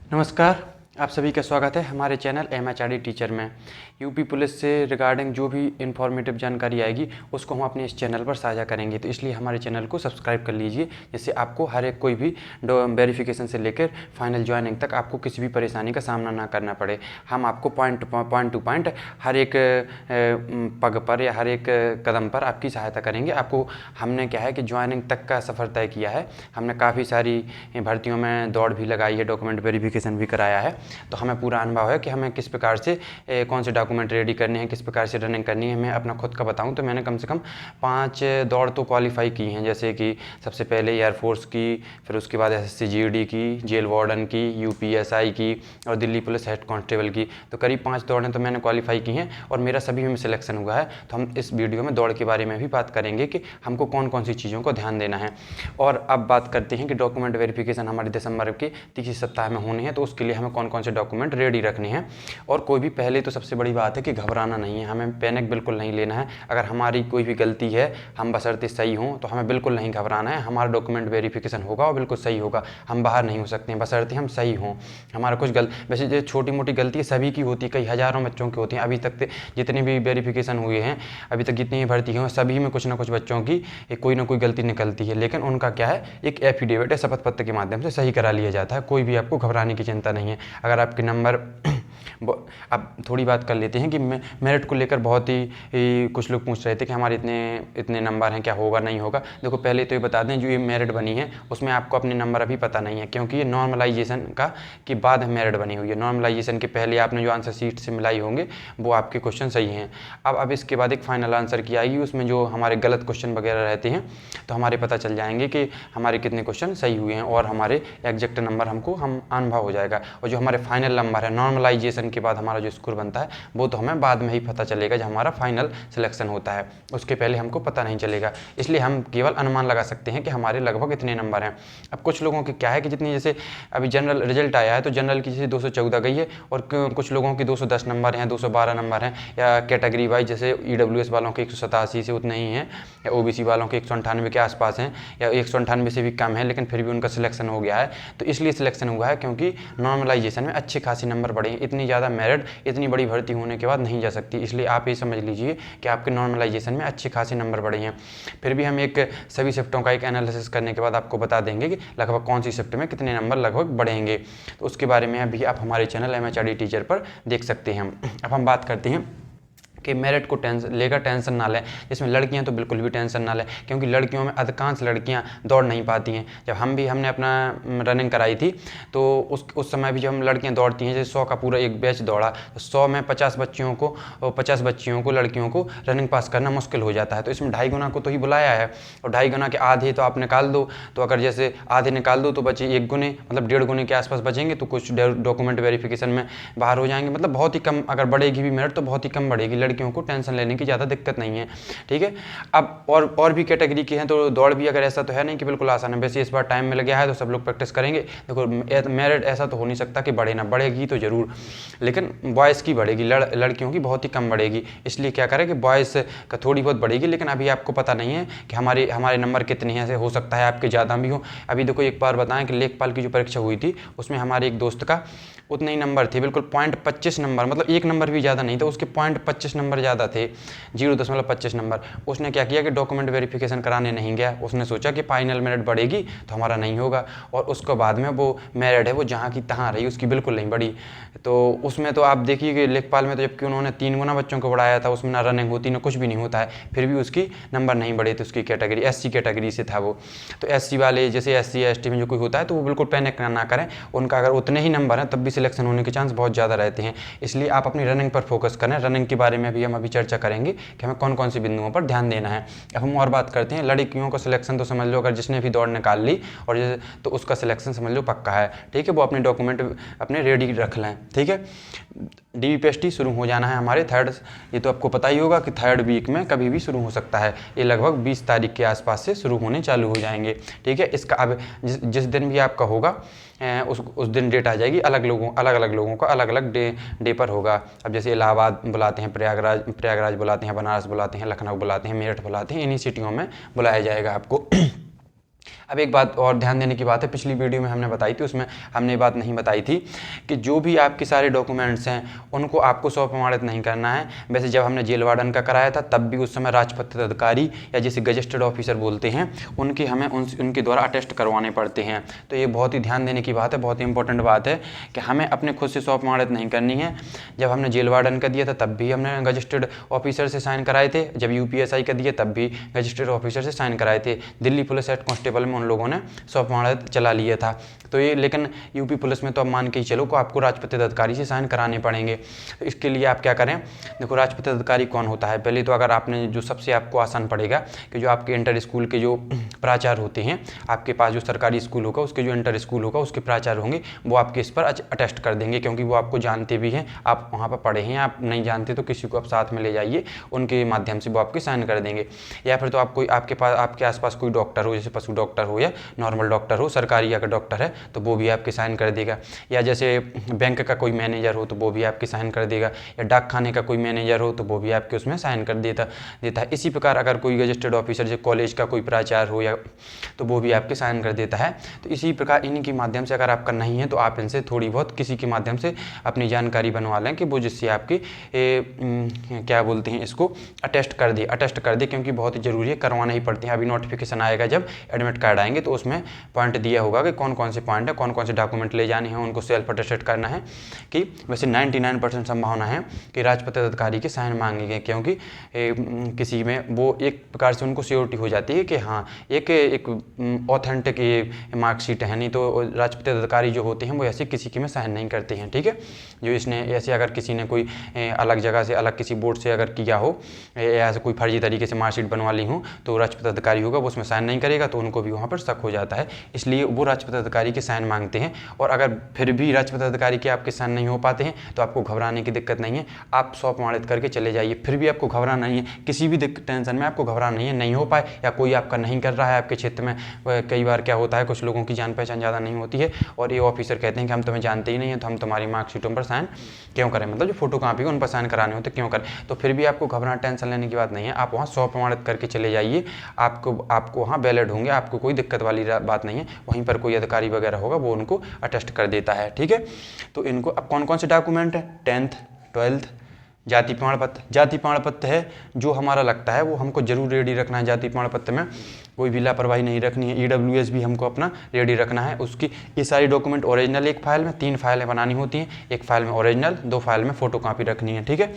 नमस्कार, आप सभी का स्वागत है हमारे चैनल MHRD टीचर में। यूपी पुलिस से रिगार्डिंग जो भी इन्फॉर्मेटिव जानकारी आएगी उसको हम अपने इस चैनल पर साझा करेंगे, तो इसलिए हमारे चैनल को सब्सक्राइब कर लीजिए, जिससे आपको हर एक कोई भी वेरिफिकेशन से लेकर फाइनल ज्वाइनिंग तक आपको किसी भी परेशानी का सामना ना करना पड़े। हम आपको पॉइंट टू पॉइंट हर एक पग पर या हर एक कदम पर आपकी सहायता करेंगे। आपको हमने क्या है कि ज्वाइनिंग तक का सफ़र तय किया है। हमने काफ़ी सारी भर्तियों में दौड़ भी लगाई है, डॉक्यूमेंट वेरिफिकेशन भी कराया है, तो हमें पूरा अनुभव है कि हमें किस प्रकार से कौन से डॉक्यूमेंट रेडी करने हैं, किस प्रकार से रनिंग करनी है। मैं अपना खुद का बताऊं तो मैंने कम से कम 5 दौड़ तो क्वालिफाई की हैं, जैसे कि सबसे पहले एयरफोर्स की, फिर उसके बाद SSC GD की, जेल वार्डन की, UPSI की और दिल्ली पुलिस हेड कांस्टेबल की। तो करीब 5 दौड़ें तो मैंने क्वालिफाई की हैं और मेरा सभी में सिलेक्शन हुआ है। तो हम इस वीडियो में दौड़ के बारे में भी बात करेंगे कि हमको कौन कौन सी चीज़ों को ध्यान देना है। और अब बात करते हैं कि डॉक्यूमेंट वेरिफिकेशन हमारे दिसंबर के तीसरे सप्ताह में होनी है, तो उसके लिए हमें कौन कौन से डॉक्यूमेंट रेडी रखने हैं। और कोई भी पहले तो सबसे बड़ी बात है कि घबराना नहीं है, हमें पैनिक बिल्कुल नहीं लेना है। अगर हमारी कोई भी गलती है, हम बशर्ते सही हों, तो हमें बिल्कुल नहीं घबराना है। हमारा डॉक्यूमेंट वेरिफिकेशन होगा और बिल्कुल सही होगा, हम बाहर नहीं हो सकते हैं बशर्ते हम सही हों। हमारा कुछ वैसे जो छोटी मोटी गलती सभी की होती है, कई हज़ारों बच्चों की होती हैं। अभी तक जितने भी वेरिफिकेशन हुए हैं, अभी तक जितनी भी भर्ती हुई हैं, सभी में कुछ ना कुछ बच्चों की कोई ना कोई गलती निकलती है, लेकिन उनका क्या है, एक एफिडेविट है, शपथ पत्र के माध्यम से सही करा लिया जाता है। कोई भी आपको घबराने की चिंता नहीं है। अगर आपके नंबर अब थोड़ी बात कर लेते हैं कि मेरिट को लेकर बहुत ही कुछ लोग पूछ रहे थे कि हमारे इतने इतने नंबर हैं, क्या होगा नहीं होगा। देखो पहले तो ये बता दें, जो ये मेरिट बनी है उसमें आपको अपने नंबर अभी पता नहीं है, क्योंकि ये नॉर्मलाइजेशन के बाद मेरिट बनी हुई है। नॉर्मलाइजेशन के पहले आपने जो आंसर शीट से मिलाई होंगे वो आपके क्वेश्चन सही हैं। अब इसके बाद एक फाइनल आंसर की आएगी, उसमें जो हमारे गलत क्वेश्चन वगैरह रहते हैं तो हमारे पता चल जाएंगे कि हमारे कितने क्वेश्चन सही हुए हैं और हमारे एग्जैक्ट नंबर हम अनुभव हो जाएगा। और जो हमारे फाइनल नंबर है नॉर्मलाइजेशन के बाद हमारा जो स्कोर बनता है वो तो हमें बाद में ही पता चलेगा, जब हमारा फाइनल सिलेक्शन होता है। उसके पहले हमको पता नहीं चलेगा, इसलिए हम केवल अनुमान लगा सकते हैं कि हमारे लगभग इतने नंबर हैं। अब कुछ लोगों के क्या है कि जितनी, जैसे अभी जनरल रिजल्ट आया है तो जनरल की जैसे 214 गई है और कुछ लोगों की 210 नंबर हैं, 212 नंबर हैं, या कैटेगरी वाइज जैसे EWS वालों के 187 से उतने ही हैं, या OBC वालों के 198 के आसपास हैं, या 198 से भी कम है, लेकिन फिर भी उनका सिलेक्शन हो गया है। तो इसलिए सिलेक्शन हुआ है क्योंकि नॉर्मलाइजेशन में अच्छे खासी नंबर बढ़े हैं। इतनी ज़्यादा मेरिट इतनी बड़ी भर्ती होने के बाद नहीं जा सकती, इसलिए आप ये समझ लीजिए कि आपके नॉर्मलाइजेशन में अच्छे खासे नंबर बढ़े हैं। फिर भी हम एक सभी शिफ्टों का एक एनालिसिस करने के बाद आपको बता देंगे कि लगभग कौन सी शिफ्ट में कितने नंबर लगभग बढ़ेंगे। तो उसके बारे में अभी आप हमारे चैनल MHRD टीचर पर देख सकते हैं। अब हम बात करते हैं कि मेरिट को टेंशन ना लें, जिसमें लड़कियां तो बिल्कुल भी टेंशन ना लें, क्योंकि लड़कियों में अधिकांश लड़कियां दौड़ नहीं पाती हैं। जब हमने अपना रनिंग कराई थी तो उस समय भी जब हम लड़कियां दौड़ती हैं, जैसे 100 का पूरा एक बैच दौड़ा तो 100 में 50 बच्चियों को लड़कियों को रनिंग पास करना मुश्किल हो जाता है। तो इसमें 2.5 गुना को तो ही बुलाया है, और 2.5 गुना के आधे तो आप निकाल दो, तो अगर जैसे आधे निकाल दो तो बचे 1 गुने, मतलब 1.5 गुने के आसपास बचेंगे। तो कुछ डॉक्यूमेंट वेरिफिकेशन में बाहर हो जाएंगे, मतलब बहुत ही कम, अगर बढ़ेगी भी मेरिट तो बहुत ही कम बढ़ेगी। लड़कियों को टेंशन लेने की ज़्यादा दिक्कत नहीं है, ठीक है। अब और भी कैटेगरी की हैं, तो दौड़ भी अगर ऐसा तो है नहीं कि बिल्कुल आसान है। वैसे इस बार टाइम मिल गया है तो सब लोग प्रैक्टिस करेंगे। देखो मेरिट ऐसा तो हो नहीं सकता कि बढ़े ना, बढ़ेगी तो ज़रूर, लेकिन बॉयज़ की बढ़ेगी, लड़कियों की बहुत ही कम बढ़ेगी। इसलिए क्या करें कि बॉयज़ का थोड़ी बहुत बढ़ेगी, लेकिन अभी आपको पता नहीं है कि हमारे नंबर कितने हैं। ऐसे हो सकता है आपके ज़्यादा भी हो। अभी देखो एक बार बताएं कि लेखपाल की जो परीक्षा हुई थी उसमें हमारे एक दोस्त का उतने ही नंबर थे, बिल्कुल 0.25 नंबर, मतलब 1 नंबर भी ज़्यादा नहीं था, उसके 0.25 नंबर ज़्यादा थे, 0.25 नंबर। उसने क्या किया कि डॉक्यूमेंट वेरिफिकेशन कराने नहीं गया। उसने सोचा कि फाइनल मेरिट बढ़ेगी तो हमारा नहीं होगा, और उसके बाद में वो मेरिट है वो जहाँ की तहाँ रही, उसकी बिल्कुल नहीं बढ़ी। तो उसमें तो आप देखिए कि लेखपाल में तो जबकि उन्होंने 3 गुना बच्चों को बढ़ाया था, उसमें ना रनिंग होती ना कुछ भी नहीं होता है, फिर भी उसकी नंबर नहीं बढ़े थे। उसकी कैटेगरी SC कैटेगरी से था वो। तो SC वाले, जैसे SC ST में जो कोई होता है, तो वो बिल्कुल पैनिक ना करें, उनका अगर उतने ही नंबर हैं तब भी सिलेक्शन होने के चांस बहुत ज़्यादा रहते हैं। इसलिए आप अपनी रनिंग पर फोकस करें। रनिंग के बारे में भी हम अभी चर्चा करेंगे कि हमें कौन कौन सी बिंदुओं पर ध्यान देना है। अब हम और बात करते हैं, लड़कियों का सिलेक्शन तो समझ लो, अगर जिसने भी दौड़ निकाल ली और तो उसका सिलेक्शन समझ लो पक्का है, ठीक है। वो अपने डॉक्यूमेंट अपने रेडी रख लें, ठीक है। DVPST शुरू हो जाना है हमारे ये तो आपको पता ही होगा कि 3rd वीक में कभी भी शुरू हो सकता है। ये लगभग 20 तारीख के आसपास से शुरू होने चालू हो जाएंगे, ठीक है। इसका अब जिस दिन भी आपका होगा उस दिन डेट आ जाएगी। अलग अलग लोगों का अलग अलग डे पर होगा। अब जैसे इलाहाबाद बुलाते हैं, प्रयागराज बुलाते हैं, बनारस बुलाते हैं, लखनऊ बुलाते हैं, मेरठ बुलाते हैं, इन्हीं सिटियों में बुलाया जाएगा आपको। अब एक बात और ध्यान देने की बात है, पिछली वीडियो में हमने बताई थी, उसमें हमने ये बात नहीं बताई थी कि जो भी आपके सारे डॉक्यूमेंट्स हैं उनको आपको स्वप्रमाणित नहीं करना है। वैसे जब हमने जेल वार्डन का कराया था तब भी उस समय राजपत्रित अधिकारी या जिसे गजेस्टेड ऑफिसर बोलते हैं उनके हमें उनके द्वारा अटेस्ट करवाने पड़ते हैं। तो ये बहुत ही ध्यान देने की बात है, बहुत ही इंपॉर्टेंट बात है कि हमें अपने खुद से स्वप्रमाणित नहीं करनी है। जब हमने जेल वार्डन का दिया था तब भी हमने गजेस्टेड ऑफिसर से साइन कराए थे, जब यूपीएसआई का दिया तब भी गजेस्टेड ऑफिसर से साइन कराए थे। दिल्ली पुलिस हेड कांस्टेबल में उन लोगों ने स्वप्रमाणित चला लिया था। तो ये लेकिन यूपी पुलिस में तो अब मान के ही चलो को आपको राजपत्रित अधिकारी से साइन कराने पड़ेंगे। तो इसके लिए आप क्या करें, देखो राजपत्रित अधिकारी कौन होता है। पहले तो अगर आपने जो सबसे आपको आसान पड़ेगा कि जो आपके इंटर स्कूल के जो प्राचार्य होते हैं, आपके पास जो सरकारी स्कूल होगा उसके जो इंटर स्कूल होगा उसके प्राचार्य होंगे, वो आपके इस पर अटेस्ट कर देंगे, क्योंकि वो आपको जानते भी हैं, आप वहाँ पर पढ़े हैं। आप नहीं जानते तो किसी को आप साथ में ले जाइए, उनके माध्यम से वो आपके साइन कर देंगे। या फिर तो आप कोई आपके आसपास कोई डॉक्टर हो, जैसे पशु डॉक्टर हो या नॉर्मल डॉक्टर हो, सरकारी अगर डॉक्टर है तो वो भी आपके साइन कर देगा। या जैसे बैंक का कोई मैनेजर हो तो वो भी आपके साइन कर देगा। या डाक खाने का कोई मैनेजर हो तो वो भी आपके उसमें साइन कर देता है। इसी प्रकार अगर कोई गजेस्टेड ऑफिसर जैसे कॉलेज का कोई प्राचार्य हो या तो वो भी आपके साइन कर देता है। तो इसी प्रकार इन्हीं के माध्यम से अगर आपका नहीं है तो आप इनसे थोड़ी बहुत किसी के माध्यम से अपनी जानकारी बनवा लें कि वो जिससे आपकी क्या बोलते हैं इसको अटेस्ट कर दे, क्योंकि बहुत ही जरूरी है, करवाना ही पड़ती है। अभी नोटिफिकेशन आएगा जब एडमिट कार्ड आएंगे तो उसमें पॉइंट दिया होगा कि कौन कौन से पॉइंट है, कौन कौन से डॉक्यूमेंट ले जाने हैं, उनको सेल्फ अटेस्टेड करना है। कि वैसे 99% संभावना है कि राजपत्रित अधिकारी के साइन मांगेंगे, क्योंकि किसी में वो एक प्रकार से उनको श्योरिटी हो जाती है कि हाँ एक ऑथेंटिक मार्कशीट है। नहीं तो राजपत्रित अधिकारी जो होते हैं वो ऐसे किसी के में साइन नहीं करते हैं। ठीक है, जो इसने ऐसे अगर किसी ने कोई अलग जगह से अलग किसी बोर्ड से अगर किया हो या ऐसे कोई फर्जी तरीके से मार्कशीट बनवा ली हो तो राजपत्रित अधिकारी होगा वो उसमें साइन नहीं करेगा, तो उनको भी वहाँ पर शक हो जाता है। इसलिए वो राजपत्रित अधिकारी के साइन मांगते हैं। और अगर फिर भी राजपत्रित अधिकारी के आपके साइन नहीं हो पाते हैं तो आपको घबराने की दिक्कत नहीं है, आप स्वप्रमाणित करके चले जाइए। फिर भी आपको घबराना नहीं है, किसी भी टेंशन में आपको घबराना नहीं है। नहीं हो पाए या कोई आपका नहीं कर रहा है आपके क्षेत्र में, कई बार क्या होता है कुछ लोगों की जान पहचान ज़्यादा नहीं होती है और ये ऑफिसर कहते हैं कि हम तुम्हें जानते ही नहीं हैं तो हम तुम्हारी मार्कशीटों पर साइन क्यों करें, मतलब जो फोटो कापी है उन पर साइन कराने होते क्यों करें। तो फिर भी आपको घबराना टेंशन लेने की बात नहीं है, आप वहाँ स्वप्रमाणित करके चले जाइए। आपको वहाँ वैलिड होंगे, आपको कोई दिक्कत वाली बात नहीं है। वहीं पर कोई अधिकारी वगैरह होगा वो उनको अटेस्ट कर देता है। ठीक है, तो इनको अब कौन कौन से डॉक्यूमेंट है, 10th 12th जाति प्रमाण पत्र है जो हमारा लगता है वो हमको जरूर रेडी रखना है। जाति प्रमाण पत्र में कोई भी लापरवाही नहीं रखनी है। EWS भी हमको अपना रेडी रखना है। उसकी ये सारी डॉक्यूमेंट ओरिजिनल एक फाइल में, 3 फाइलें बनानी होती हैं, एक फाइल में ओरिजिनल, 2 फाइल में फोटो कॉपी रखनी है। ठीक है,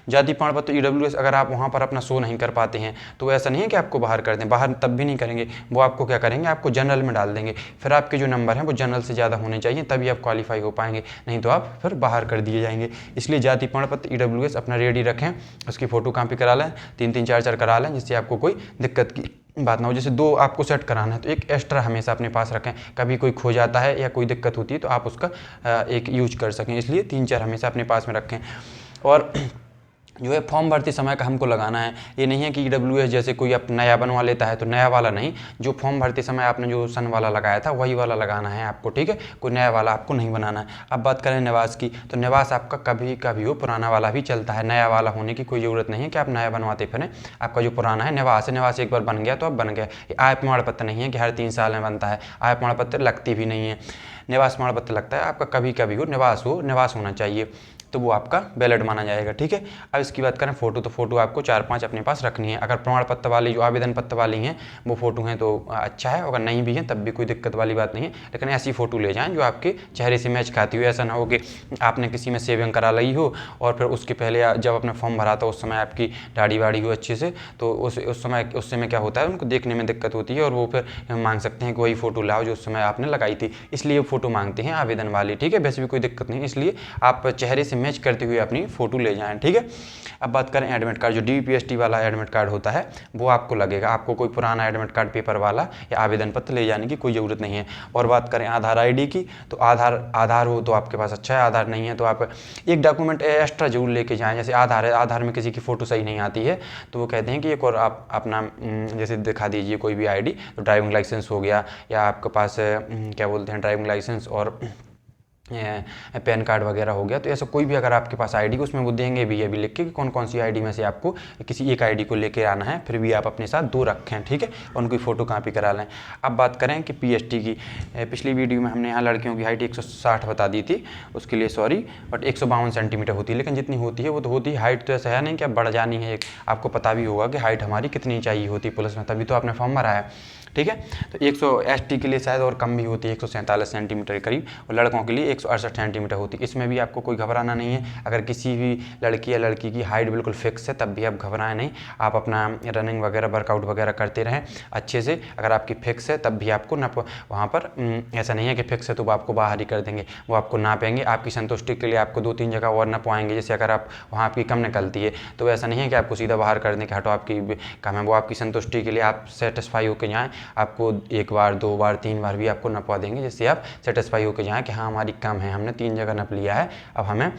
जाति प्रमाण पत्र EWS अगर आप वहाँ पर अपना शो नहीं कर पाते हैं तो ऐसा नहीं है कि आपको बाहर कर दें, बाहर तब भी नहीं करेंगे, वो आपको क्या करेंगे, आपको जनरल में डाल देंगे। फिर आपके जो नंबर हैं वो जनरल से ज़्यादा होने चाहिए तभी आप क्वालिफाई हो पाएंगे, नहीं तो आप फिर बाहर कर दिए जाएंगे। इसलिए जाति प्रमाण पत्र EWS अपना रेडी रखें, उसकी फ़ोटो कॉपी करा लें, 3-3 4-4 करा लें, जिससे आपको कोई दिक्कत की बात ना हो। जैसे 2 आपको सेट कराना है तो एक एक्स्ट्रा हमेशा अपने पास रखें, कभी कोई खो जाता है या कोई दिक्कत होती है तो आप उसका एक यूज कर सकें, इसलिए 3-4 हमेशा अपने पास में रखें। और जो है फॉर्म भरते समय का हमको लगाना है, ये नहीं है कि EWS जैसे कोई आप नया बनवा लेता है तो नया वाला नहीं, जो फॉर्म भरते समय आपने जो सन वाला लगाया था वही वाला लगाना है आपको। ठीक है, कोई नया वाला आपको नहीं बनाना है। अब बात करें निवास की, तो निवास आपका कभी कभी हो पुराना वाला भी चलता है, नया वाला होने की कोई ज़रूरत नहीं है कि आप नया बनवाते फिरें। आपका जो पुराना है निवास है, निवास एक बार बन गया तो अब बन गया। आय प्रमाण पत्र नहीं है कि हर 3 साल में बनता है, आय प्रमाण पत्र लगती भी नहीं है, निवास प्रमाण पत्र लगता है। आपका कभी कभी हो निवास होना चाहिए तो वो आपका वैलिड माना जाएगा। ठीक है, अब इसकी बात करें फ़ोटो, तो फ़ोटो आपको 4-5 अपने पास रखनी है। अगर प्रमाण पत्र वाली जो आवेदन पत्र वाली हैं वो फ़ोटो हैं तो अच्छा है, अगर नहीं भी हैं तब भी कोई दिक्कत वाली बात नहीं है, लेकिन ऐसी फ़ोटो ले जाएं जो आपके चेहरे से मैच खाती हो। ऐसा ना हो कि आपने किसी में सेविंग करा ली हो और फिर उसके पहले जब अपना फॉर्म भरा था उस समय आपकी दाढ़ी वाड़ी हो अच्छे से, तो उस समय क्या होता है उनको देखने में दिक्कत होती है और वो फिर मांग सकते हैं कि वही फ़ोटो लाओ जो उस समय आपने लगाई थी, इसलिए फ़ोटो मांगते हैं आवेदन वाली। ठीक है, वैसे भी कोई दिक्कत नहीं, इसलिए आप चेहरे से मैच करते हुए अपनी फ़ोटो ले जाएं। ठीक है, अब बात करें एडमिट कार्ड, जो DPST वाला एडमिट कार्ड होता है वो आपको लगेगा, आपको कोई पुराना एडमिट कार्ड पेपर वाला या आवेदन पत्र ले जाने की कोई ज़रूरत नहीं है। और बात करें आधार ID की, तो आधार हो तो आपके पास अच्छा है, आधार नहीं है तो आप एक डॉक्यूमेंट एक्स्ट्रा जरूर लेके जाएं। जैसे आधार है, आधार में किसी की फ़ोटो सही नहीं आती है तो वो कहते हैं कि एक और आप अपना जैसे दिखा दीजिए कोई भी ID, तो ड्राइविंग लाइसेंस हो गया या आपके पास क्या बोलते हैं ड्राइविंग लाइसेंस और पैन कार्ड वगैरह हो गया। तो ऐसा कोई भी अगर आपके पास आईडी को, उसमें वो देंगे भी अभी लिख के कि कौन कौन सी आईडी में से आपको किसी एक आईडी को लेके आना है, फिर भी आप अपने साथ 2 रखें, ठीक है, और उनकी फ़ोटो कॉपी करा लें। अब बात करें कि पीएसटी की, पिछली वीडियो में हमने यहाँ लड़कियों की हाइट 160 बता दी थी, उसके लिए सॉरी, बट 152 सेंटीमीटर होती है, लेकिन जितनी होती है वो तो होती है। हाइट तो ऐसा है नहीं कि अब बढ़ जानी है, आपको पता भी होगा कि हाइट हमारी कितनी चाहिए होती है पुलिस में, तभी तो आपने फॉर्म भरा है, ठीक है। तो 100 एसटी के लिए शायद और कम भी होती है, 147 सेंटीमीटर के करीब, और लड़कों के लिए 168 सेंटीमीटर होती है। इसमें भी आपको कोई घबराना नहीं है। अगर किसी भी लड़की या लड़की की हाइट बिल्कुल फिक्स है तब भी आप घबराएं नहीं, आप अपना रनिंग वगैरह वर्कआउट वगैरह करते रहें अच्छे से। अगर आपकी फिक्स है तब भी आपको वहाँ पर ऐसा नहीं है कि फिक्स है तो वो आपको बाहर ही कर देंगे, वो आपको नापेंगे, आपकी संतुष्टि के लिए आपको 2-3 जगह और नपवाएंगे। जैसे अगर आप वहाँ आपकी कम निकलती है तो ऐसा नहीं है कि आपको सीधा बाहर कर दें कि हटो आपकी कम है, वो आपकी संतुष्टि के लिए आप सेटिस्फाई होकर जाएँ, आपको 1 बार 2 बार 3 बार भी आपको नपवा देंगे, जिससे आप सेटिस्फाई होकर जाएँ कि हाँ हमारी कम है, हमने 3 जगह नप लिया है, अब हमें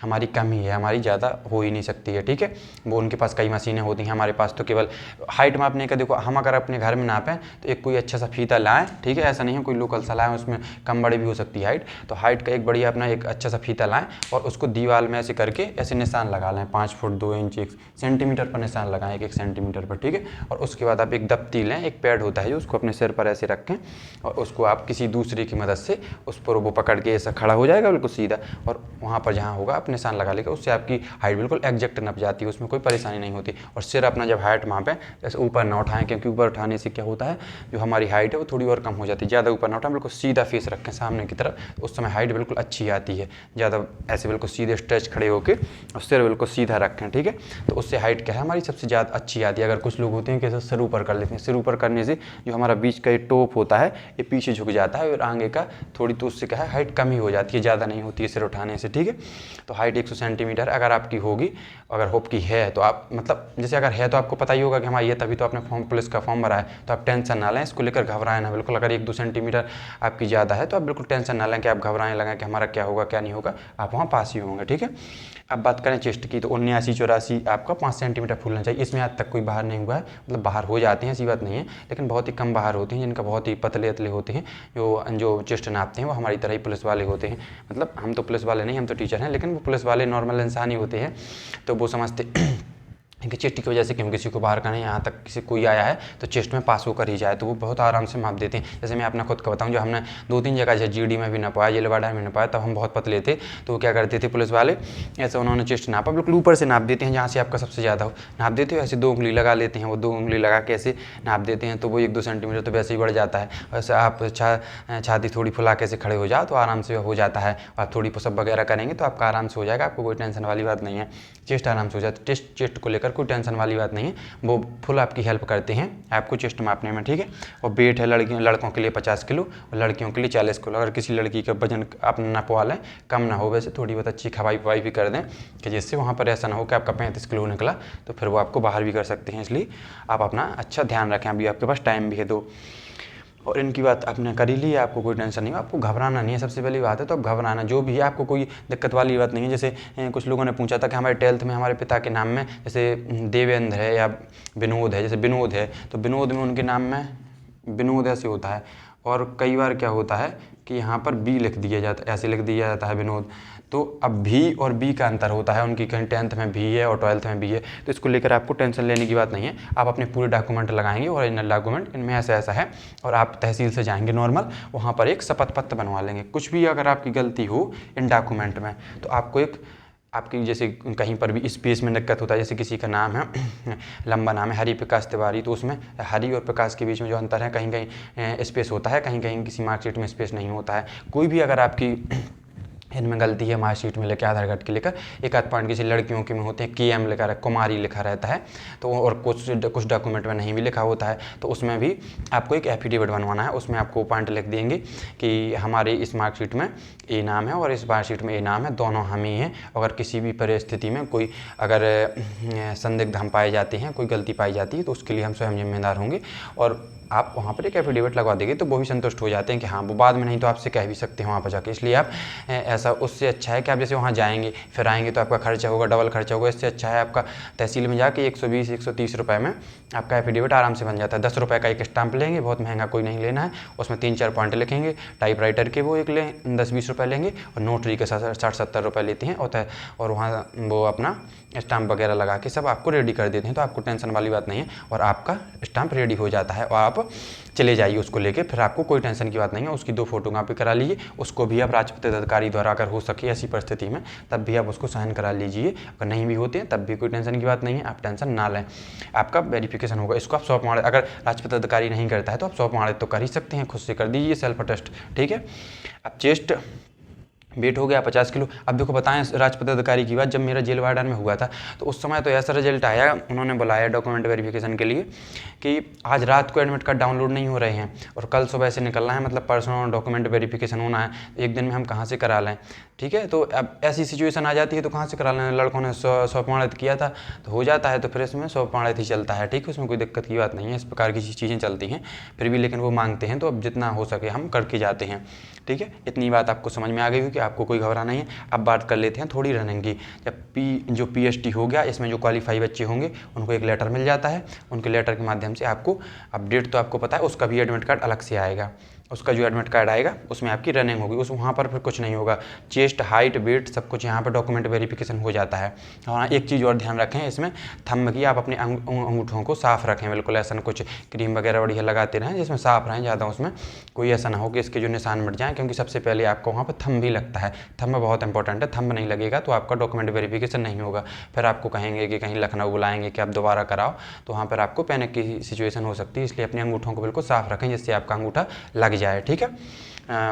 हमारी कम ही है, हमारी ज़्यादा हो ही नहीं सकती है, ठीक है। वो उनके पास कई मशीनें होती हैं, हमारे पास तो केवल हाइट मापने का। देखो हम अगर अपने घर में नापें तो एक कोई अच्छा सा फीता लाएं, ठीक है, ऐसा नहीं है कोई लोकल सा लाएं, उसमें कम बड़ी भी हो सकती है हाइट। तो हाइट का एक बढ़िया अपना एक अच्छा सा फीता लाएं और उसको दीवार में ऐसे करके ऐसे निशान लगा लें, 5 फुट 2 इंच 1 सेंटीमीटर पर निशान लगाएं, 1 सेंटीमीटर पर, ठीक है। और उसके बाद आप एक दफ्ती लें, एक पैड होता है जो, उसको अपने सिर पर ऐसे रखें और उसको आप किसी दूसरे की मदद से उस पर वो पकड़ के ऐसा खड़ा हो जाएगा बिल्कुल सीधा, और वहाँ पर जहाँ होगा आप निशान लगा लेगा, उससे आपकी हाइट बिल्कुल एग्जैक्ट नप जाती है, उसमें कोई परेशानी नहीं होती। और सिर अपना जब हाइट मापें जैसे ऊपर ना उठाएं, क्योंकि ऊपर उठाने से क्या होता है जो हमारी हाइट है वो थोड़ी और कम हो जाती है। ज़्यादा ऊपर ना उठाएं, बिल्कुल सीधा फेस रखें सामने की तरफ, उस समय हाइट बिल्कुल अच्छी आती है। ज़्यादा ऐसे बिल्कुल सीधे स्ट्रेच खड़े होकर और सिर बिल्कुल सीधा रखें, ठीक है। तो उससे हाइट क्या है हमारी सबसे ज़्यादा अच्छी आती है। अगर कुछ लोग होते हैं कि सिर ऊपर कर लेते हैं, सिर ऊपर करने से जो हमारा बीच का ये टॉप होता है ये पीछे झुक जाता है और आगे का थोड़ी, तो उससे क्या है हाइट कम ही हो जाती है, ज़्यादा नहीं होती है सिर उठाने से, ठीक है। तो हाइट 100 सेंटीमीटर अगर आपकी होगी, अगर होप की है तो आप मतलब जैसे अगर है तो आपको पता ही होगा कि हमारा ये, तभी तो आपने पुलिस का फॉर्म भरा है, तो आप टेंशन ना लें, इसको लेकर घबराएं ना बिल्कुल। अगर 1-2 सेंटीमीटर आपकी ज़्यादा है तो आप बिल्कुल टेंशन ना लें कि आप घबराएं लगा कि हमारा क्या होगा क्या नहीं होगा, आप वहाँ पास ही होंगे, ठीक है। अब बात करें चेस्ट की, तो 79-84 आपका 5 सेंटीमीटर फूलना चाहिए। इसमें आज तक कोई बाहर नहीं हुआ है, मतलब बाहर हो जाते हैं ऐसी बात नहीं है, लेकिन बहुत ही कम बाहर होती हैं, जिनका बहुत ही पतले पतले होते हैं, जो चेस्ट नापते हैं वो हमारी तरह ही पुलिस वाले होते हैं। मतलब हम तो पुलिस वाले नहीं, हम तो टीचर हैं, लेकिन वो पुलिस वाले नॉर्मल इंसान ही होते हैं, तो वो समझते कि चेस्ट की वजह से क्यों किसी को बाहर का नहीं, यहाँ तक किसी कोई आया है तो चेस्ट में पास होकर ही जाए, तो वो बहुत आराम से माप देते हैं। जैसे मैं अपना खुद का बताऊँ, जो हमने 2-3 जगह जैसे जीडी में भी नपाया, जेलवाड़ा में नपाया, तब हम बहुत पतले थे, तो वो क्या करते थे पुलिस वाले, ऐसे उन्होंने चेस्ट नापा, बिल्कुल ऊपर से नाप देते हैं जहाँ से आपका सबसे ज़्यादा हो, नाप देते हो, ऐसे 2 उंगली लगा लेते हैं, वो 2 उंगली लगा के ऐसे नाप देते हैं, तो वो 1-2 सेंटीमीटर तो वैसे ही बढ़ जाता है। वैसे आप छाती थोड़ी फुला के ऐसे खड़े हो जाओ तो आराम से हो जाता है, आप थोड़ी पुशअप वगैरह करेंगे तो आपका आराम से हो जाएगा, आपको कोई टेंशन वाली बात नहीं है, चेस्ट आराम से हो जाता है। चेस्ट को लेकर कोई टेंशन वाली बात नहीं है, वो फुल आपकी हेल्प करते हैं आपको चेस्ट मापने में, ठीक है। और वेट है लड़कों के लिए 50 किलो और लड़कियों के लिए 40 किलो। अगर किसी लड़की का वजन आप नपवा लें, कम ना हो, वैसे थोड़ी बहुत अच्छी खवाई पवाई भी कर दें कि जिससे वहाँ पर ऐसा ना हो कि आपका 35 किलो निकला तो फिर वो आपको बाहर भी कर सकते हैं। इसलिए आप अपना अच्छा ध्यान रखें, अभी आपके पास टाइम भी है तो। और इनकी बात आपने कर ही ली, आपको कोई टेंशन नहीं है, आपको घबराना नहीं है, सबसे पहली बात है। तो अब घबराना जो भी है, आपको कोई दिक्कत वाली बात नहीं है। जैसे कुछ लोगों ने पूछा था कि हमारे 12th में हमारे पिता के नाम में जैसे देवेंद्र है या विनोद है, जैसे विनोद है तो विनोद में उनके नाम में विनोद ऐसे होता है, और कई बार क्या होता है कि यहाँ पर बी लिख दिया जाता है, ऐसे लिख दिया जाता है विनोद। तो अब भी और बी का अंतर होता है, उनकी कहीं 10th में भी है और 12th में भी है, तो इसको लेकर आपको टेंशन लेने की बात नहीं है। आप अपने पूरे डॉक्यूमेंट लगाएंगे, ओरिजिनल डॉक्यूमेंट, इनमें ऐसा ऐसा है, और आप तहसील से जाएंगे नॉर्मल, वहाँ पर एक शपथ पत्र बनवा लेंगे। कुछ भी अगर आपकी गलती हो इन डॉक्यूमेंट में तो आपको एक, आपकी जैसे कहीं पर भी स्पेस में दिक्कत होता है, जैसे किसी का नाम है लंबा नाम है हरि प्रकाश तिवारी, तो उसमें हरि और प्रकाश के बीच में जो अंतर है, कहीं कहीं स्पेस होता है, कहीं कहीं किसी मार्कशीट में स्पेस नहीं होता है। कोई भी अगर आपकी इनमें गलती है, मार्कशीट में लेकर आधार कार्ड के लेकर एक आध पॉइंट, किसी लड़कियों के में होते हैं KM लिखा है, कुमारी लिखा रहता है, तो और कुछ डॉक्यूमेंट में नहीं भी लिखा होता है, तो उसमें भी आपको एक एफिडेविट बनवाना है। उसमें आपको पॉइंट लिख देंगे कि हमारे इस मार्कशीट में ए नाम है और इस मार्कशीट में ए नाम है, दोनों हम ही हैं। अगर किसी भी परिस्थिति में कोई अगर संदिग्ध हम पाए जाते हैं, कोई गलती पाई जाती है, तो उसके लिए हम स्वयं जिम्मेदार होंगे। और आप वहाँ पर एक एफिडेविट लगवा देंगे तो वो भी संतुष्ट हो जाते हैं कि हाँ वो बाद में नहीं तो आपसे कह भी सकते हैं वहाँ पर जाके। इसलिए आप ऐसा उससे अच्छा है कि आप जैसे वहाँ जाएंगे फिर आएंगे तो आपका खर्चा होगा, डबल खर्चा होगा। इससे अच्छा है आपका तहसील में जाके 120-130 रुपये में आपका एफिडेविट आराम से बन जाता है। 10 रुपये का एक स्टाम्प लेंगे, बहुत महंगा कोई नहीं लेना है, उसमें 3-4 पॉइंट लिखेंगे, टाइपराइटर के वो एक लें 10-20 रुपये लेंगे और नोटरी के 60-70 रुपये लेते हैं और वहाँ वो अपना स्टाम्प वगैरह लगा के सब आपको रेडी कर देते हैं। तो आपको टेंशन वाली बात नहीं है और आपका स्टाम्प रेडी हो जाता है और आप चले जाइए उसको लेके, फिर आपको कोई टेंशन की बात नहीं है। उसकी 2 फोटोकॉपी करा लीजिए, उसको भी आप राजपत्रित अधिकारी द्वारा अगर हो सके ऐसी परिस्थिति में तब भी आप उसको साइन करा लीजिए। अगर नहीं भी होते हैं तब भी कोई टेंशन की बात नहीं है, आप टेंशन ना लें, आपका वेरिफिकेशन होगा। इसको आप सौंप माड़े, अगर राजपत्रित अधिकारी नहीं करता है तो आप सौंप माड़े तो कर ही सकते हैं, खुद से कर दीजिए सेल्फ अटेस्ट, ठीक है। अब चेस्ट वेट हो गया 50 किलो। अब देखो बताएं राजपत्रित अधिकारी की बात, जब मेरा जेल वार्डन में हुआ था तो उस समय तो ऐसा रिजल्ट आया, उन्होंने बुलाया डॉक्यूमेंट वेरिफिकेशन के लिए कि आज रात को एडमिट कार्ड डाउनलोड नहीं हो रहे हैं और कल सुबह से निकलना है, मतलब परसों डॉक्यूमेंट वेरिफिकेशन होना है, एक दिन में हम कहाँ से करा लें, ठीक है। तो अब ऐसी सिचुएशन आ जाती है तो कहाँ से करा लें, लड़कों ने सौ प्रमाणित किया था तो हो जाता है, तो फिर इसमें 100 प्रमाणित ही चलता है, ठीक है, उसमें कोई दिक्कत की बात नहीं है। इस प्रकार की चीज़ें चलती हैं फिर भी, लेकिन वो मांगते हैं तो अब जितना हो सके हम करके जाते हैं, ठीक है। इतनी बात आपको समझ में आ गई हो कि आपको कोई घबराना नहीं है। अब बात कर लेते हैं थोड़ी रनिंग की। जब PST हो गया, इसमें जो क्वालिफाई बच्चे होंगे उनको एक लेटर मिल जाता है, उनके लेटर के माध्यम से आपको अपडेट तो आपको पता है, उसका भी एडमिट कार्ड अलग से आएगा, उसका जो एडमिट कार्ड आएगा उसमें आपकी रनिंग होगी, उस वहाँ पर फिर कुछ नहीं होगा, चेस्ट हाइट वेट सब कुछ यहाँ पर डॉक्यूमेंट वेरिफिकेशन हो जाता है। हाँ एक चीज़ और ध्यान रखें इसमें, थंब की आप अपने अंगूठों को साफ़ रखें, बिल्कुल ऐसा ना कुछ क्रीम वगैरह बढ़िया लगाते रहें जिसमें साफ़ रहें ज़्यादा, उसमें कोई ऐसा ना हो कि इसके जो निशान मिट जाएँ, क्योंकि सबसे पहले आपको वहाँ पर थंब भी लगता है, थंब बहुत इंपॉर्टेंट है, थंब नहीं लगेगा तो आपका डॉक्यूमेंट वेरिफिकेशन नहीं होगा। फिर आपको कहेंगे कि कहीं लखनऊ बुलाएंगे कि आप दोबारा कराओ, तो वहाँ पर आपको पैनिक की सिचुएशन हो सकती है, इसलिए अपने अंगूठों को बिल्कुल साफ़ रखें जिससे आपका अंगूठा लग जाए, ठीक है।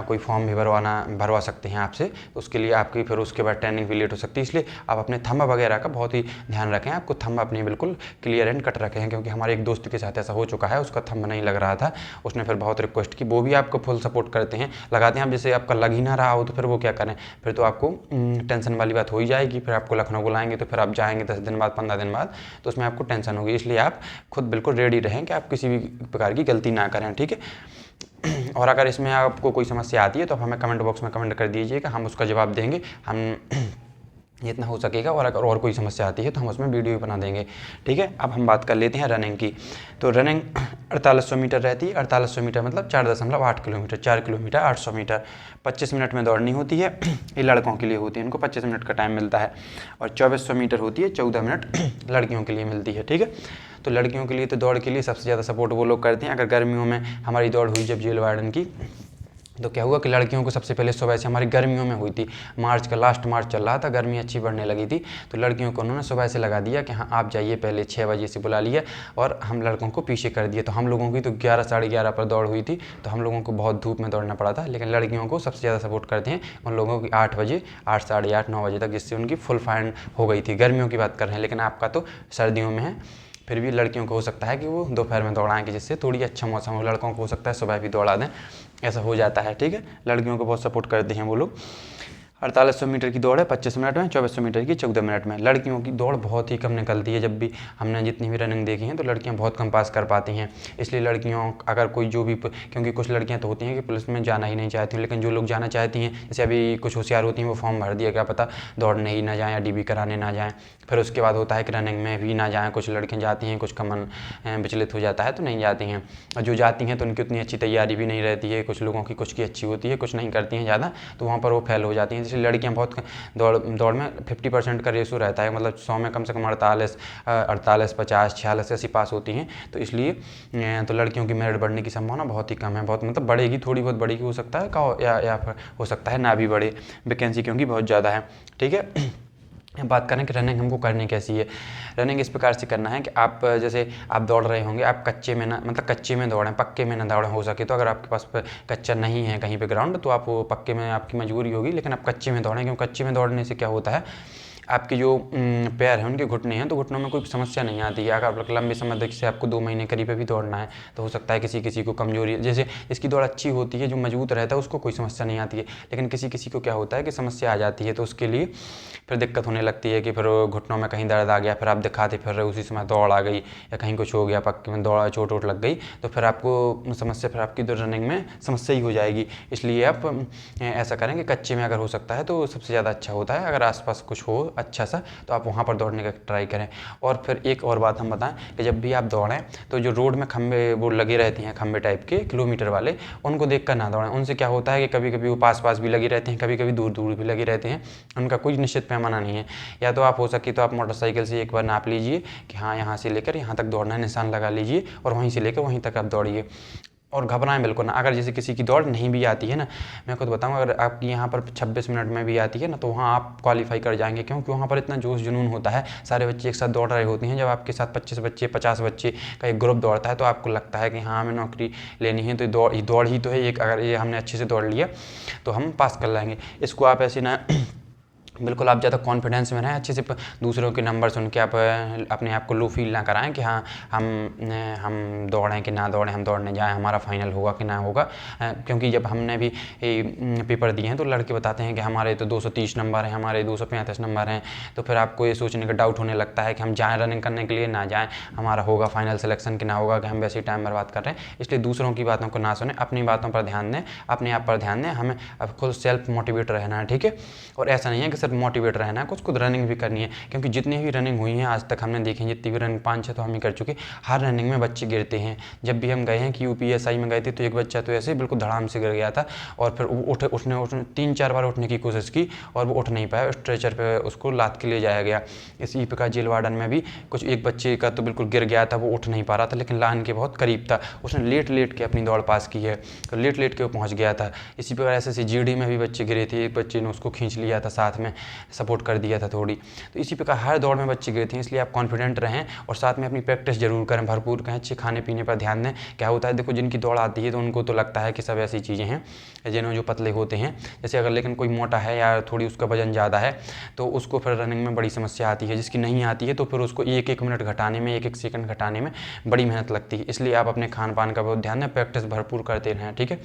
कोई फॉर्म भी भरवा सकते हैं आपसे, तो उसके लिए आपकी फिर उसके बाद ट्रेनिंग भी लेट हो सकती है, इसलिए आप अपने थंब वगैरह का बहुत ही ध्यान रखें, आपको थंब अपनी बिल्कुल क्लियर एंड कट रखें, क्योंकि हमारे एक दोस्त के साथ ऐसा हो चुका है, उसका थंब नहीं लग रहा था, उसने फिर बहुत रिक्वेस्ट की, वो भी आपको फुल सपोर्ट करते हैं, लगाते हैं। आप जैसे आपका लग ही ना रहा हो तो फिर वो क्या करें, फिर तो आपको टेंशन वाली बात हो ही जाएगी, फिर आपको लखनऊ बुलाएंगे तो फिर आप जाएंगे 10 दिन बाद 15 दिन बाद, तो उसमें आपको टेंशन होगी, इसलिए आप खुद बिल्कुल रेडी रहें कि आप किसी भी प्रकार की गलती ना करें, ठीक है। और अगर इसमें आपको कोई समस्या आती है तो आप हमें कमेंट बॉक्स में कमेंट कर दीजिएगा, हम उसका जवाब देंगे, हम जितना हो सकेगा, और अगर और कोई समस्या आती है तो हम उसमें वीडियो बना देंगे, ठीक है। अब हम बात कर लेते हैं रनिंग की। तो रनिंग 4800 मीटर रहती है, 4800 मीटर मतलब 4.8 किलोमीटर, 4 किलोमीटर 800 मीटर, 25 मिनट में दौड़नी होती है, ये लड़कों के लिए होती है, इनको 25 मिनट का टाइम मिलता है, और 2400 मीटर होती है, 14 मिनट लड़कियों के लिए मिलती है, ठीक है। तो लड़कियों के लिए तो दौड़ के लिए सबसे ज़्यादा सपोर्ट वो लोग करते हैं। अगर गर्मियों में हमारी दौड़ हुई जब जेल वार्डन की, तो क्या हुआ कि लड़कियों को सबसे पहले सुबह से, हमारी गर्मियों में हुई थी, मार्च का लास्ट मार्च चल रहा था, गर्मी अच्छी बढ़ने लगी थी, तो लड़कियों को उन्होंने सुबह से लगा दिया कि हाँ आप जाइए, पहले 6 बजे से बुला लिया, और हम लड़कों को पीछे कर दिए। तो हम लोगों की तो 11 साढ़े 11 पर दौड़ हुई थी, तो हम लोगों को बहुत धूप में दौड़ना पड़ा था, लेकिन लड़कियों को सबसे ज़्यादा सपोर्ट करते हैं उन लोगों की 8 बजे, 8 साढ़े 8 9 बजे तक, जिससे उनकी फुल फाइंड हो गई थी। गर्मियों की बात कर रहे हैं, लेकिन आपका तो सर्दियों में है, फिर भी लड़कियों को हो सकता है कि वो दोपहर में दौड़ाएं कि जिससे थोड़ी अच्छा मौसम हो, लड़कों को हो सकता है सुबह भी दौड़ा दें, ऐसा हो जाता है, ठीक है। लड़कियों को बहुत सपोर्ट करते हैं वो लोग। 4800 मीटर की दौड़ है 25 मिनट में, 2400 मीटर की 14 मिनट में। लड़कियों की दौड़ बहुत ही कम निकलती है, जब भी हमने जितनी भी रनिंग देखी हैं तो लड़कियां बहुत कम पास कर पाती हैं, इसलिए लड़कियों अगर कोई जो भी, क्योंकि कुछ लड़कियां तो होती हैं कि पुलिस में जाना ही नहीं चाहती हैं, लेकिन जो लोग जाना चाहती हैं, जैसे अभी कुछ होशियार होती हैं, वो फॉर्म भर दिया, क्या पता दौड़ने ही ना जाएँ या DB कराने ना जाएँ, फिर उसके बाद होता है कि रनिंग में भी ना जाएँ, कुछ लड़कियाँ जाती हैं, कुछ का मन विचलित हो जाता है तो नहीं जाती हैं, और जो जाती हैं तो उनकी उतनी अच्छी तैयारी भी नहीं रहती है, कुछ लोगों की कुछ की अच्छी होती है, कुछ नहीं करती हैं ज़्यादा, तो वहाँ पर वो फेल हो जाती हैं। इसलिए लड़कियाँ बहुत दौड़ में 50% का रेशो रहता है, मतलब 100 में कम से कम 48, 50, 46 ऐसी पास होती हैं, तो इसलिए तो लड़कियों की मेरिट बढ़ने की संभावना बहुत ही कम है, बहुत मतलब बढ़ेगी, थोड़ी बहुत बढ़ेगी हो सकता है, या फिर हो सकता है ना भी बढ़े, वैकेंसी क्योंकि बहुत ज़्यादा है, ठीक है। बात करें कि रनिंग हमको करनी कैसी है। रनिंग इस प्रकार से करना है कि आप जैसे आप दौड़ रहे होंगे, आप कच्चे में ना, मतलब कच्चे में दौड़ें, पक्के में ना दौड़ें हो सके तो। अगर आपके पास कच्चा नहीं है कहीं पे ग्राउंड, तो आप वो पक्के में आपकी मजबूरी होगी, लेकिन आप कच्चे में दौड़ें, क्योंकि कच्चे में दौड़ने से क्या होता है, आपके जो पैर हैं उनके घुटने हैं तो घुटनों में कोई समस्या नहीं आती है। अगर लंबे समय तक से आपको 2 महीने करीब भी दौड़ना है तो हो सकता है किसी किसी को कमजोरी, जैसे इसकी दौड़ अच्छी होती है जो मजबूत रहता है उसको कोई समस्या नहीं आती है, लेकिन किसी किसी को क्या होता है कि समस्या आ जाती है तो उसके लिए फिर दिक्कत होने लगती है कि फिर घुटनों में कहीं दर्द आ गया, फिर आप दिखाते फिर रहे उसी समय दौड़ आ गई या कहीं कुछ हो गया, पक्के में दौड़ चोट वोट लग गई तो फिर आपको समस्या, फिर आपकी रनिंग में समस्या ही हो जाएगी। इसलिए आप ऐसा करें कि कच्चे में अगर हो सकता है तो सबसे ज़्यादा अच्छा होता है। अगर आसपास कुछ हो अच्छा सा तो आप वहाँ पर दौड़ने का ट्राई करें। और फिर एक और बात हम बताएं कि जब भी आप दौड़ें तो जो रोड में खंबे वो लगे रहते हैं, खंबे टाइप के किलोमीटर वाले, उनको देख कर ना दौड़ें। उनसे क्या होता है कि कभी कभी वो पास पास भी लगे रहते हैं, कभी कभी दूर दूर भी लगे रहते हैं, उनका कोई निश्चित पैमाना नहीं है। या तो आप हो सके तो आप मोटरसाइकिल से एक बार नाप लीजिए कि हाँ यहाँ से लेकर यहाँ तक दौड़ना है, निशान लगा लीजिए और वहीं से लेकर वहीं तक आप दौड़िए और घबराएं बिल्कुल ना। अगर जैसे किसी की दौड़ नहीं भी आती है ना, मैं खुद बताऊं, अगर आपकी यहाँ पर 26 मिनट में भी आती है ना तो वहाँ आप क्वालिफाई कर जाएंगे, क्योंकि वहाँ पर इतना जोश जुनून होता है, सारे बच्चे एक साथ दौड़ रहे होते हैं। जब आपके साथ 25 बच्चे 50 बच्चे का एक ग्रुप दौड़ता है तो आपको लगता है कि हाँ हमें नौकरी लेनी है, तो दौड़ ही तो है एक, अगर ये हमने अच्छे से दौड़ लिया तो हम पास कर लेंगे। इसको आप ऐसे ना बिल्कुल आप ज़्यादा कॉन्फिडेंस में रहें, अच्छे से दूसरों के नंबर सुन के आप अपने आप को लो फील ना कराएं कि हाँ हम दौड़ें कि ना दौड़ें, हम दौड़ने जाएं, हमारा फाइनल होगा कि ना होगा। क्योंकि जब हमने भी पेपर दिए हैं तो लड़के बताते हैं कि हमारे तो 230 नंबर हैं, हमारे 235 नंबर हैं, तो फिर आपको ये सोचने का डाउट होने लगता है कि हम जाएँ रनिंग करने के लिए ना जाएँ, हमारा होगा फाइनल सिलेक्शन कि ना होगा, कि हम वैसे ही टाइम बर्बाद कर रहे हैं। इसलिए दूसरों की बातों को ना सुने, अपनी बातों पर ध्यान दें, अपने आप पर ध्यान दें, हमें अब खुद सेल्फ मोटिवेट रहना है, ठीक है। और ऐसा नहीं है कि मोटिवेट रहना है, कुछ खुद रनिंग भी करनी है, क्योंकि जितनी भी रनिंग हुई है आज तक हमने देखी है, जितनी भी रनिंग 5-6 तो हम ही कर चुके, हर रनिंग में बच्चे गिरते हैं। जब भी हम गए हैं कि यूपीएसआई में गए थे तो एक बच्चा तो ऐसे बिल्कुल धड़ाम से गिर गया था और फिर उठने 3-4 बार उठने की कोशिश की और वो उठ नहीं पाया, स्ट्रेचर पे उसको लाद के ले जाया गया। इसी प्रकार जेल वार्डन में भी कुछ एक बच्चे का तो बिल्कुल गिर गया था, वो उठ नहीं पा रहा था लेकिन लाइन के बहुत करीब था, उसने लेट के अपनी दौड़ पास की है, तो लेट के वो पहुँच गया था। इसी प्रकार ऐसे जीडी में भी बच्चे गिरे थे, एक बच्चे ने उसको खींच लिया था, साथ में सपोर्ट कर दिया था थोड़ी। तो इसी प्रकार हर दौड़ में बच्चे गिरे थे, इसलिए आप कॉन्फिडेंट रहें और साथ में अपनी प्रैक्टिस जरूर करें, भरपूर करें, अच्छे खाने पीने पर ध्यान दें। क्या होता है देखो, जिनकी दौड़ आती है तो उनको तो लगता है कि सब ऐसी चीज़ें हैं, जिन्होंने जो पतले होते हैं, जैसे अगर लेकिन कोई मोटा है या थोड़ी उसका वजन ज़्यादा है तो उसको फिर रनिंग में बड़ी समस्या आती है। जिसकी नहीं आती है तो फिर उसको 1-1 मिनट घटाने में, 1-1 सेकंड घटाने में बड़ी मेहनत लगती है। इसलिए आप अपने खान पान का बहुत ध्यान दें, प्रैक्टिस भरपूर करते रहें, ठीक है।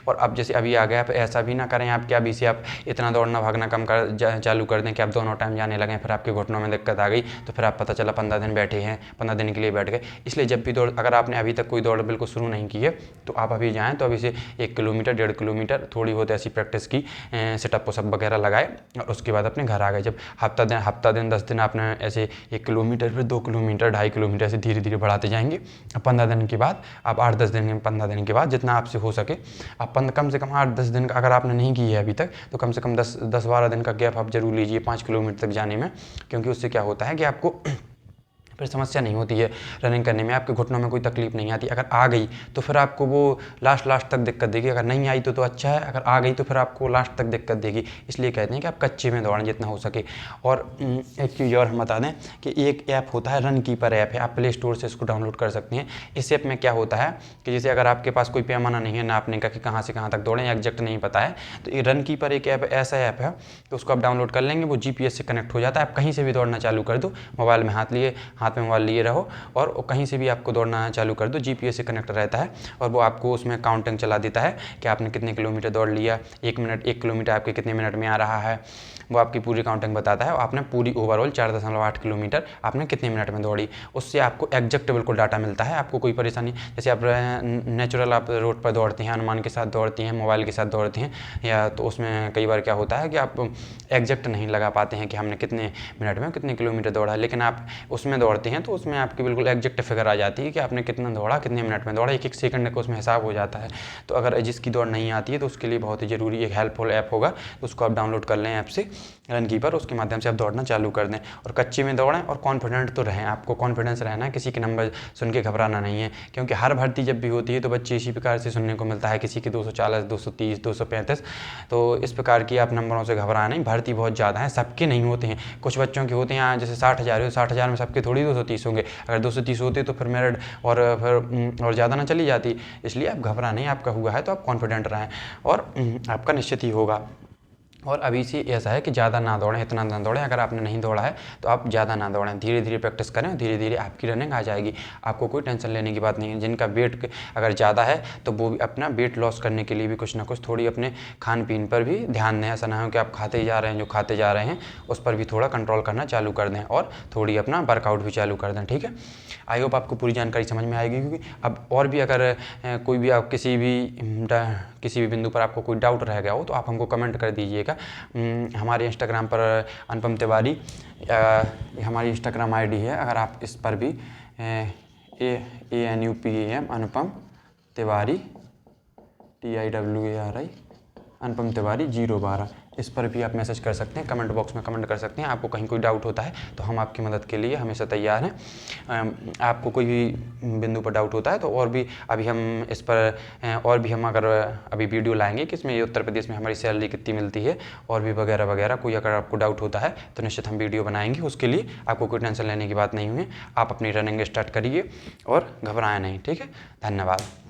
और अब जैसे अभी आ गया, आप ऐसा भी ना करें आप क्या अभी से आप इतना दौड़ना भागना कम कर चालू कर दें कि आप दोनों टाइम जाने लगें, फिर आपके घुटनों में दिक्कत आ गई तो फिर आप पता चला 15 दिन बैठे हैं, 15 दिन के लिए बैठ गए। इसलिए जब भी दौड़, अगर आपने अभी तक कोई दौड़ बिल्कुल शुरू नहीं की है तो आप अभी जाएँ तो अभी से 1 किलोमीटर 1.5 किलोमीटर थोड़ी बहुत ऐसी प्रैक्टिस की, सेटअप पुशअप वगैरह लगाए और उसके बाद अपने घर आ गए। जब हफ्ता दिन 10 दिन आपने ऐसे 1 किलोमीटर फिर 2 किलोमीटर 2.5 किलोमीटर से धीरे धीरे बढ़ाते जाएंगे। 15 दिन के बाद आप 8-10 दिन, 15 दिन के बाद जितना आपसे हो सके आप कम से कम 8-10 दिन का, अगर आपने नहीं की है अभी तक तो कम से कम 10-12 दिन का गैप आप जरूर लीजिए 5 किलोमीटर तक जाने में। क्योंकि उससे क्या होता है कि आपको फिर समस्या नहीं होती है रनिंग करने में, आपके घुटनों में कोई तकलीफ नहीं आती। अगर आ गई तो फिर आपको वो लास्ट तक दिक्कत देगी, अगर नहीं आई तो अच्छा है, अगर आ गई तो फिर आपको लास्ट तक दिक्कत देगी। इसलिए कहते हैं कि आप कच्चे में दौड़ें जितना हो सके। और एक चीज़ और हम बता दें कि एक ऐप होता है, रन कीपर ऐप है, आप प्ले स्टोर से इसको डाउनलोड कर सकते हैं। इस ऐप में क्या होता है कि जैसे अगर आपके पास कोई पैमाना नहीं है नापने का कि कहाँ से कहाँ तक दौड़ें, एग्जैक्ट नहीं पता है, तो ये रन कीपर एक ऐप ऐसा ऐप है तो उसको आप डाउनलोड कर लेंगे, वो GPS से कनेक्ट हो जाता है। आप कहीं से भी दौड़ना चालू कर दो, मोबाइल में हाथ में मोबाइल लिए रहो और कहीं से भी आपको दौड़ना चालू कर दो, GPS से कनेक्ट रहता है और वो आपको उसमें काउंटिंग चला देता है कि आपने कितने किलोमीटर दौड़ लिया, 1 किलोमीटर आपके कितने मिनट में आ रहा है, वो आपकी पूरी काउंटिंग बताता है। और आपने पूरी ओवरऑल 4.8 किलोमीटर आपने कितने मिनट में दौड़ी, उससे आपको एग्जैक्ट बिल्कुल डाटा मिलता है, आपको कोई परेशानी। जैसे आप नेचुरल आप रोड पर दौड़ते हैं, अनुमान के साथ दौड़ती हैं, मोबाइल के साथ दौड़ते हैं, या तो उसमें कई बार क्या होता है कि आप एग्जैक्ट नहीं लगा पाते हैं कि हमने कितने मिनट में कितने किलोमीटर दौड़ा है। लेकिन आप उसमें दौड़ते हैं तो उसमें आपकी बिल्कुल एग्जैक्ट फिगर आ जाती है कि आपने कितना दौड़ा, कितने मिनट में दौड़ा, 1-1 सेकंड का उसमें हिसाब हो जाता है। तो अगर जिसकी दौड़ नहीं आती है तो उसके लिए बहुत ही ज़रूरी एक हेल्पफुल ऐप होगा, उसको आप डाउनलोड कर लें ऐप से, रन कीपर, उसके माध्यम से आप दौड़ना चालू कर दें। और कच्चे में दौड़ें और कॉन्फिडेंट तो रहें, आपको कॉन्फिडेंस रहना है, किसी के नंबर सुन के घबराना नहीं है। क्योंकि हर भर्ती जब भी होती है तो बच्चे इसी प्रकार से सुनने को मिलता है, किसी के 240, 230, 235, तो इस प्रकार की आप नंबरों से घबराना नहीं। भर्ती बहुत ज़्यादा है, सबके नहीं होते हैं, कुछ बच्चों के होते हैं, जैसे 60,000 हो, 60,000 में सबके थोड़ी 230 होंगे। अगर 230 होते तो फिर मेरिट और ज़्यादा ना चली जाती। इसलिए आप घबरा नहीं, आपका हुआ है तो आप कॉन्फिडेंट रहें और आपका निश्चित ही होगा। और अभी से ऐसा है कि ज़्यादा ना दौड़ें, इतना ना दौड़ें। अगर आपने नहीं दौड़ा है तो आप ज़्यादा ना दौड़ें, धीरे धीरे प्रैक्टिस करें, धीरे धीरे आपकी रनिंग आ जाएगी। आपको कोई टेंशन लेने की बात नहीं है। जिनका वेट अगर ज़्यादा है तो वो भी अपना वेट लॉस करने के लिए भी कुछ ना कुछ थोड़ी अपने खान पीन पर भी ध्यान दें। ऐसा ना हो कि आप खाते ही जा रहे हैं, जो खाते जा रहे हैं उस पर भी थोड़ा कंट्रोल करना चालू कर दें और थोड़ी अपना वर्कआउट भी चालू कर दें। ठीक है, आई होप आपको पूरी जानकारी समझ में आएगी। क्योंकि अब और भी अगर कोई भी आप किसी भी बिंदु पर आपको कोई डाउट रह गया हो तो आप हमको कमेंट कर दीजिएगा। हमारे इंस्टाग्राम पर अनुपम तिवारी हमारी इंस्टाग्राम आईडी है। अगर आप इस पर भी ANUPAM अनुपम तिवारी TIWARI अनुपम तिवारी 012 इस पर भी आप मैसेज कर सकते हैं, कमेंट बॉक्स में कमेंट कर सकते हैं। आपको कहीं कोई डाउट होता है तो हम आपकी मदद के लिए हमेशा तैयार हैं। आपको कोई भी बिंदु पर डाउट होता है तो और भी अभी हम इस पर और भी हम अगर अभी वीडियो लाएंगे कि इसमें उत्तर प्रदेश में हमारी सैलरी कितनी मिलती है और भी वगैरह वगैरह, कोई अगर आपको डाउट होता है तो निश्चित हम वीडियो बनाएंगे। उसके लिए आपको कोई टेंशन लेने की बात नहीं हुई। आप अपनी रनिंग स्टार्ट करिए और घबराएं नहीं। ठीक है, धन्यवाद।